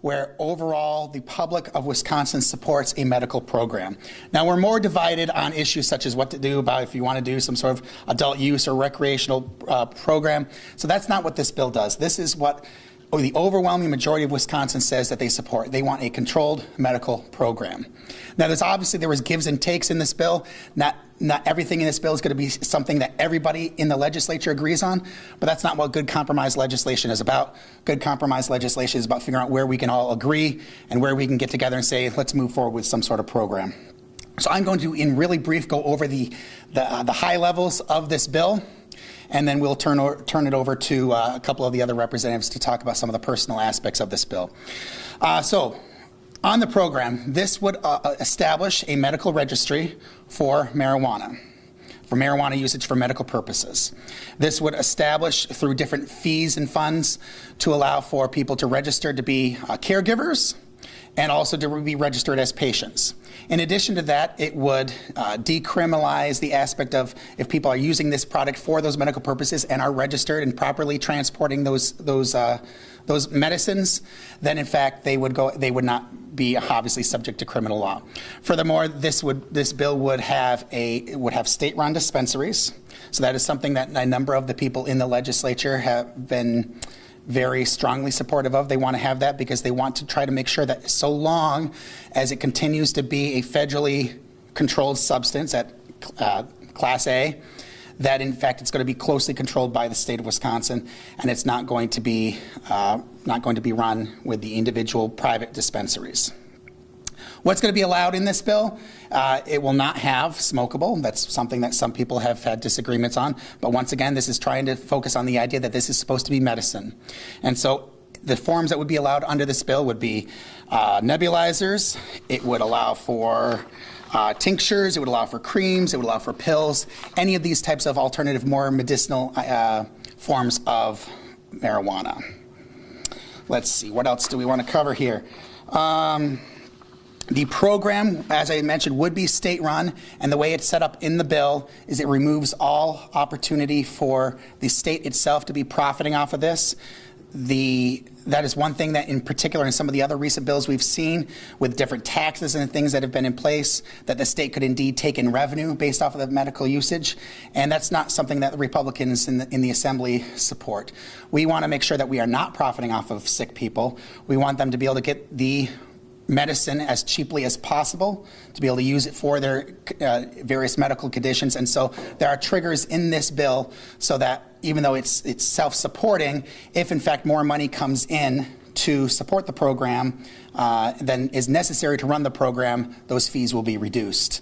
where overall the public of Wisconsin supports a medical program. Now, we're more divided on issues such as what to do about if you want to do some sort of adult use or recreational program. So that's not what this bill does. This is what the overwhelming majority of Wisconsin says that they support. They want a controlled medical program. Now, there was gives and takes in this bill. Not everything in this bill is going to be something that everybody in the legislature agrees on, but that's not what good compromise legislation is about. Good compromise legislation is about figuring out where we can all agree and where we can get together and say, let's move forward with some sort of program. So I'm going to, in really brief, go over the high levels of this bill, and then we'll turn it over to a couple of the other representatives to talk about some of the personal aspects of this bill. So on the program, this would establish a medical registry for marijuana usage for medical purposes. This would establish through different fees and funds to allow for people to register to be caregivers and also to be registered as patients. In addition to that, it would decriminalize the aspect of if people are using this product for those medical purposes and are registered and properly transporting those medicines, then in fact they would not be obviously subject to criminal law. Furthermore, this bill would have state-run dispensaries. So that is something that a number of the people in the legislature have been very strongly supportive of. They want to have that because they want to try to make sure that so long as it continues to be a federally controlled substance at Class A, that in fact it's going to be closely controlled by the state of Wisconsin, and it's not going to be run with the individual private dispensaries. What's going to be allowed in this bill? It will not have smokable. That's something that some people have had disagreements on. But once again, this is trying to focus on the idea that this is supposed to be medicine. And so the forms that would be allowed under this bill would be nebulizers. It would allow for tinctures. It would allow for creams. It would allow for pills. Any of these types of alternative, more medicinal forms of marijuana. Let's see. What else do we want to cover here? The program, as I mentioned, would be state-run, and the way it's set up in the bill is it removes all opportunity for the state itself to be profiting off of this. That is one thing that in particular in some of the other recent bills we've seen with different taxes and things that have been in place, that the state could indeed take in revenue based off of the medical usage, and that's not something that the Republicans in the Assembly support. We want to make sure that we are not profiting off of sick people. We want them to be able to get the medicine as cheaply as possible to be able to use it for their various medical conditions. And so there are triggers in this bill so that even though it's self-supporting, if in fact more money comes in to support the program than is necessary to run the program, those fees will be reduced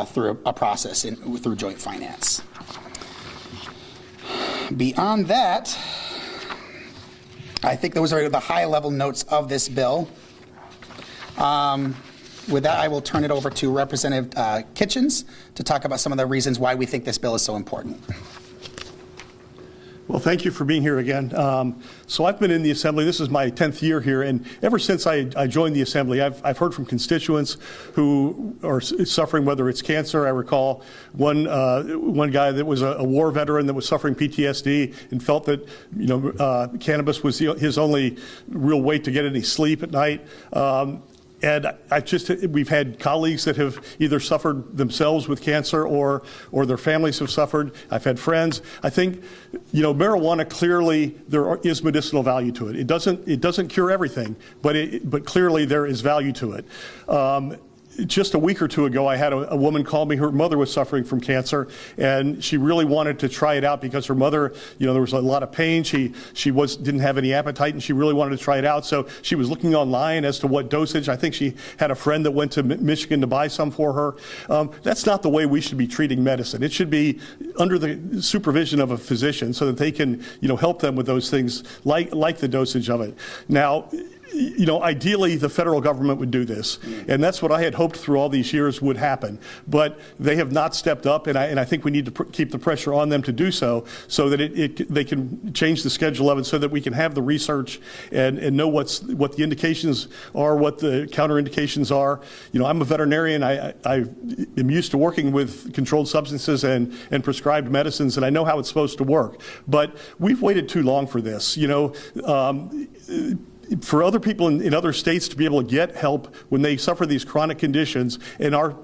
through a process through joint finance. Beyond that, I think those are the high-level notes of this bill. With that, I will turn it over to Representative Kitchens to talk about some of the reasons why we think this bill is so important. Well, thank you for being here again. So I've been in the Assembly. This is my 10th year here, and ever since I joined the Assembly, I've heard from constituents who are suffering, whether it's cancer. I recall one guy that was a war veteran that was suffering PTSD and felt that cannabis was his only real way to get any sleep at night. And we've had colleagues that have either suffered themselves with cancer or their families have suffered. I've had friends. I think, marijuana, clearly there is medicinal value to it. It doesn't cure everything, but clearly there is value to it. Just a week or two ago, I had a woman call me. Her mother was suffering from cancer, and she really wanted to try it out because her mother, there was a lot of pain. She didn't have any appetite, and she really wanted to try it out. So she was looking online as to what dosage. I think she had a friend that went to Michigan to buy some for her. That's not the way we should be treating medicine. It should be under the supervision of a physician so that they can, help them with those things like the dosage of it. Now, ideally the federal government would do this, and that's what I had hoped through all these years would happen. But they have not stepped up, and I think we need to keep the pressure on them to do so that they can change the schedule of it so that we can have the research and know what the indications are, what the counterindications are. I'm a veterinarian. I am used to working with controlled substances and prescribed medicines, and I know how it's supposed to work. But we've waited too long for this. for other people in other states to be able to get help when they suffer these chronic conditions, and our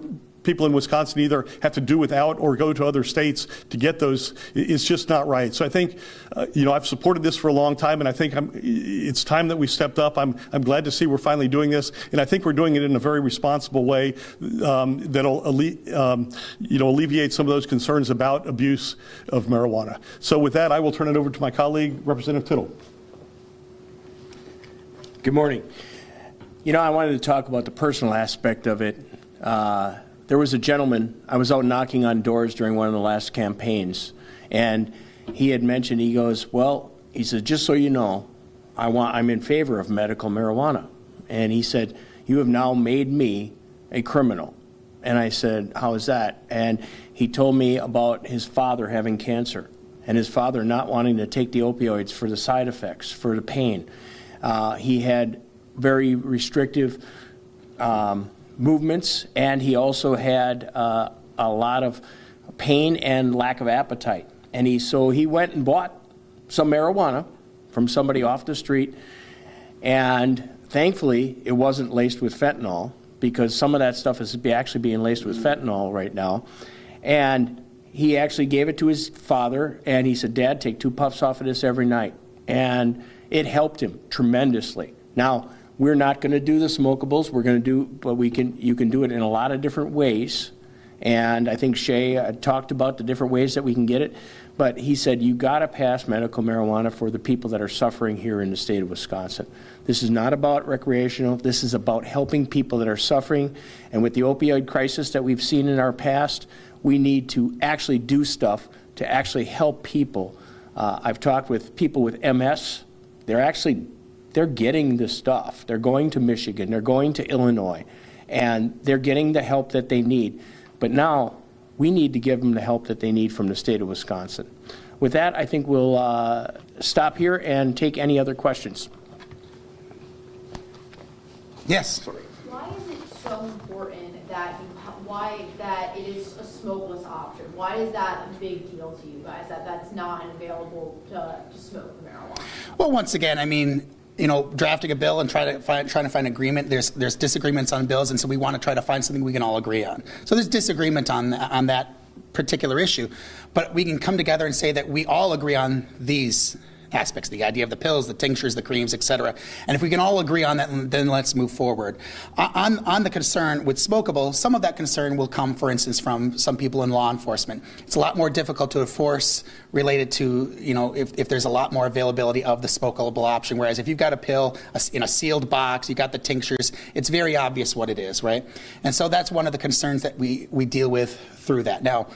people in Wisconsin either have to do without or go to other states to get those, it's just not right. So I think, I've supported this for a long time, and I think it's time that we stepped up. I'm glad to see we're finally doing this, and I think we're doing it in a very responsible way that'll alleviate some of those concerns about abuse of marijuana. So with that, I will turn it over to my colleague, Representative Tittle. Good morning. I wanted to talk about the personal aspect of it. There was a gentleman, I was out knocking on doors during one of the last campaigns, and he had mentioned, he goes, he said, just so you know, I'm in favor of medical marijuana. And he said, you have now made me a criminal. And I said, how is that? And he told me about his father having cancer, and his father not wanting to take the opioids for the side effects, for the pain. He had very restrictive movements, and he also had a lot of pain and lack of appetite. And so he went and bought some marijuana from somebody off the street, and thankfully it wasn't laced with fentanyl, because some of that stuff is actually being laced with fentanyl right now. And he actually gave it to his father, and he said, Dad, take 2 puffs off of this every night. And it helped him tremendously. Now, we're not going to do the smokables. We're going to do, but you can do it in a lot of different ways. And I think Shay talked about the different ways that we can get it. But he said, you got to pass medical marijuana for the people that are suffering here in the state of Wisconsin. This is not about recreational. This is about helping people that are suffering. And with the opioid crisis that we've seen in our past, we need to actually do stuff to actually help people. I've talked with people with MS. They're getting the stuff. They're going to Michigan, they're going to Illinois, and they're getting the help that they need. But now we need to give them the help that they need from the state of Wisconsin. With that, I think we'll stop here and take any other questions. Yes. Why is it so important that it is a smokeless option? Why is that a big deal to you guys, that that's not available to smoke marijuana? Well, once again, drafting a bill and trying to find agreement. There's disagreements on bills, and so we want to try to find something we can all agree on. So there's disagreement on that particular issue, but we can come together and say that we all agree on these aspects, the idea of the pills, the tinctures, the creams, etc. And if we can all agree on that, then let's move forward. On the concern with smokable, some of that concern will come, for instance, from some people in law enforcement. It's a lot more difficult to enforce related to, if there's a lot more availability of the smokable option, whereas if you've got a pill in a sealed box, you've got the tinctures, it's very obvious what it is, right? And so that's one of the concerns that we deal with through that. Now,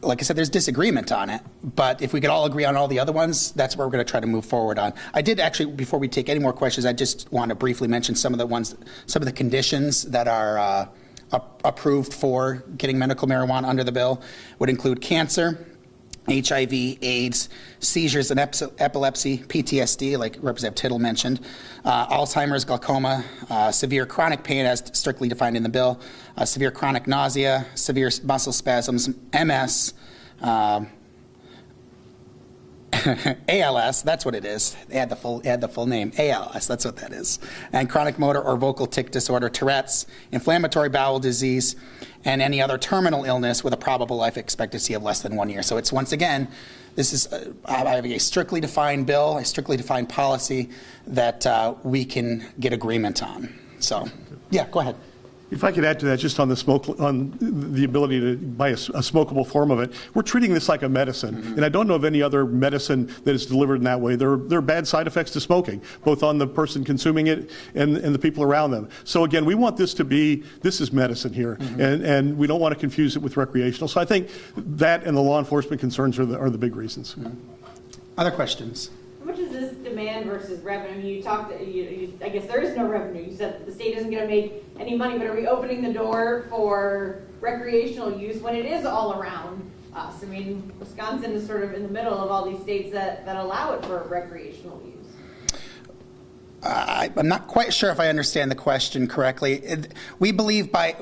like I said, there's disagreement on it, but if we could all agree on all the other ones, that's where we're going to try to move forward on. I did actually, before we take any more questions, I just want to briefly mention some of the conditions that are approved for getting medical marijuana under the bill. Would include cancer, HIV, AIDS, seizures and epilepsy, PTSD, like Representative Tittle mentioned, Alzheimer's, glaucoma, severe chronic pain as strictly defined in the bill, severe chronic nausea, severe muscle spasms, MS, ALS, that's what it is. Add the full name, ALS, that's what that is. And chronic motor or vocal tic disorder, Tourette's, inflammatory bowel disease, and any other terminal illness with a probable life expectancy of less than 1 year. So it's, once again, this is a strictly defined bill, a strictly defined policy that we can get agreement on. So, yeah, go ahead. If I could add to that, just on the ability to buy a smokable form of it, we're treating this like a medicine, and I don't know of any other medicine that is delivered in that way. There are bad side effects to smoking, both on the person consuming it and the people around them. So again, we want this to be, this is medicine here, and we don't want to confuse it with recreational. So I think that and the law enforcement concerns are the big reasons. Other questions? How much is this demand versus revenue? You talked, I guess there is no revenue. You said that the state isn't going to make any money, but are we opening the door for recreational use when it is all around us? I mean, Wisconsin is sort of in the middle of all these states that allow it for recreational use. I'm not quite sure if I understand the question correctly. We believe by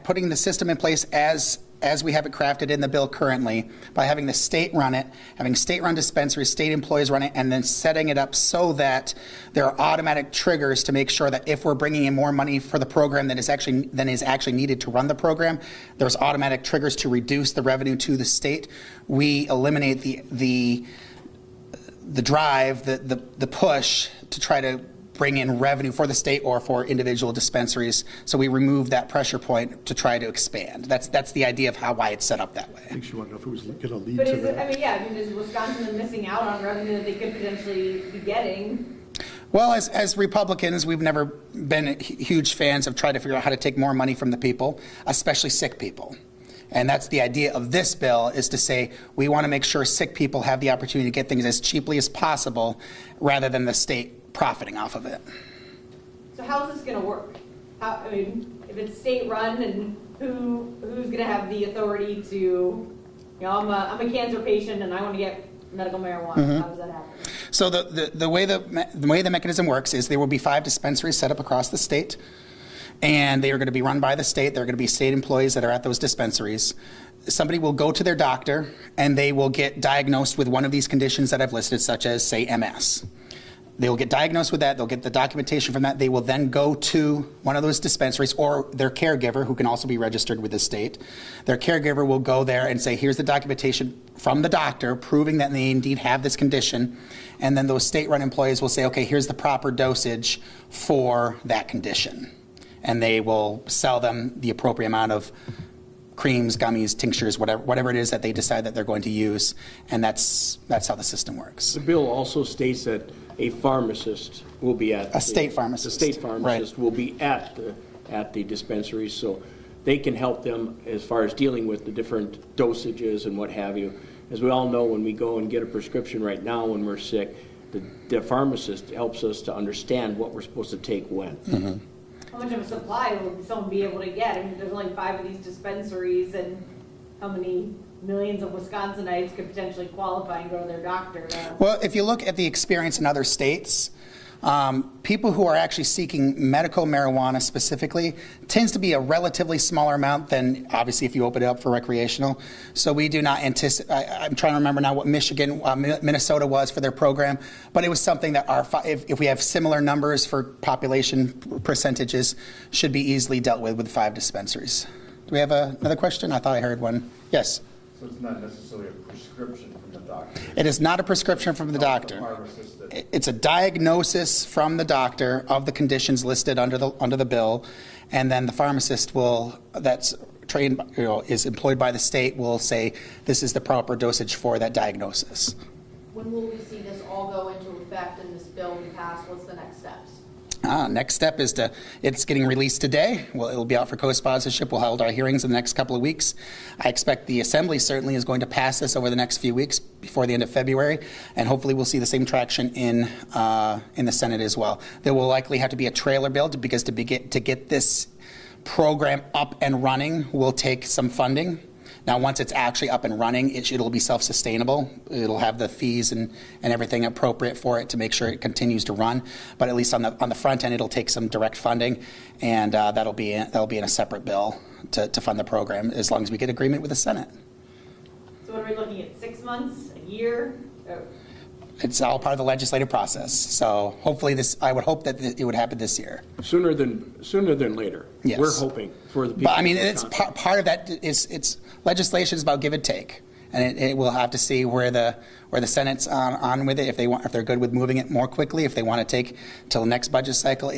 putting the system in place as as we have it crafted in the bill currently, by having the state run it, having state-run dispensaries, state employees run it, and then setting it up so that there are automatic triggers to make sure that if we're bringing in more money for the program than is actually needed to run the program, there's automatic triggers to reduce the revenue to the state. We eliminate the drive, the push to try to bring in revenue for the state or for individual dispensaries. So we remove that pressure point to try to expand. That's the idea of why it's set up that I way. think she wanted to know if it was going to lead But to is it, that. is Wisconsin missing out on revenue that they could potentially be getting? Well, as Republicans, we've never been huge fans of trying to figure out how to take more money from the people, especially sick people. And that's the idea of this bill, is to say we want to make sure sick people have the opportunity to get things as cheaply as possible rather than the state profiting off of it. So how's this going to work? If it's state-run, and who's going to have the authority to, I'm a cancer patient and I want to get medical marijuana. How does that happen? So the way the mechanism works is there will be 5 dispensaries set up across the state, and they are going to be run by the state. There are going to be state employees that are at those dispensaries. Somebody will go to their doctor, and they will get diagnosed with one of these conditions that I've listed, such as, say, MS. They will get diagnosed with that. They'll get the documentation from that. They will then go to one of those dispensaries, or their caregiver, who can also be registered with the state. Their caregiver will go there and say, here's the documentation from the doctor proving that they indeed have this condition. And then those state-run employees will say, okay, here's the proper dosage for that condition. And they will sell them the appropriate amount of creams, gummies, tinctures, whatever it is that they decide that they're going to use. And that's how the system works. The bill also states that a pharmacist will be at. A state pharmacist. The state pharmacist will be at the dispensaries, so they can help them as far as dealing with the different dosages and what have you. As we all know, when we go and get a prescription right now when we're sick, the pharmacist helps us to understand what we're supposed to take when. Mm-hmm. How much of a supply will someone be able to get? There's only 5 of these dispensaries, and how many millions of Wisconsinites could potentially qualify and go to their doctor? Well, if you look at the experience in other states, people who are actually seeking medical marijuana specifically tends to be a relatively smaller amount than, obviously, if you open it up for recreational. So we do not anticipate, I'm trying to remember now what Minnesota was for their program, but it was something that if we have similar numbers for population percentages, should be easily dealt with 5 dispensaries. Do we have another question? I thought I heard one. Yes. So it's not necessarily a prescription from the doctor? It is not a prescription from the doctor. It's a diagnosis from the doctor of the conditions listed under the bill, and then the pharmacist that's trained, is employed by the state, will say this is the proper dosage for that diagnosis. When will we see this all go into effect and this bill be passed? What's the next steps? Next step is it's getting released today. Well, it'll be out for co-sponsorship. We'll hold our hearings in the next couple of weeks. I expect the Assembly certainly is going to pass this over the next few weeks before the end of February, and hopefully we'll see the same traction in the Senate as well. There will likely have to be a trailer bill because to get this program up and running will take some funding. Now, once it's actually up and running, it'll be self-sustainable. It'll have the fees and everything appropriate for it to make sure it continues to run. But at least on the front end, it'll take some direct funding, and that'll be in a separate bill to fund the program, as long as we get agreement with the Senate. So what are we looking at, 6 months, a year? It's all part of the legislative process. So hopefully I would hope that it would happen this year. Sooner than later. Yes. We're hoping for the people. But I mean, of it's Wisconsin. part of that. It's legislation is about give and take, and it will have to see where the Senate's on with it. If they're good with moving it more quickly, if they want to take till the next budget cycle,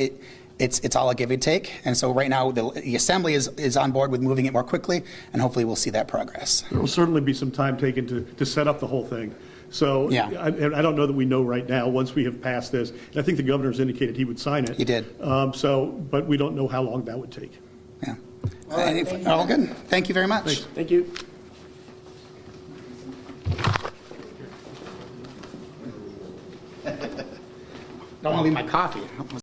it's all a give and take. And so right now the Assembly is on board with moving it more quickly, and hopefully we'll see that progress. There will certainly be some time taken to set up the whole thing. So Yeah. I don't know that we know right now, once we have passed this, and I think the governor's indicated he would sign it. He did. But we don't know how long that would take. Yeah. All good. Thank you very much. Thank you. Don't want to leave my coffee.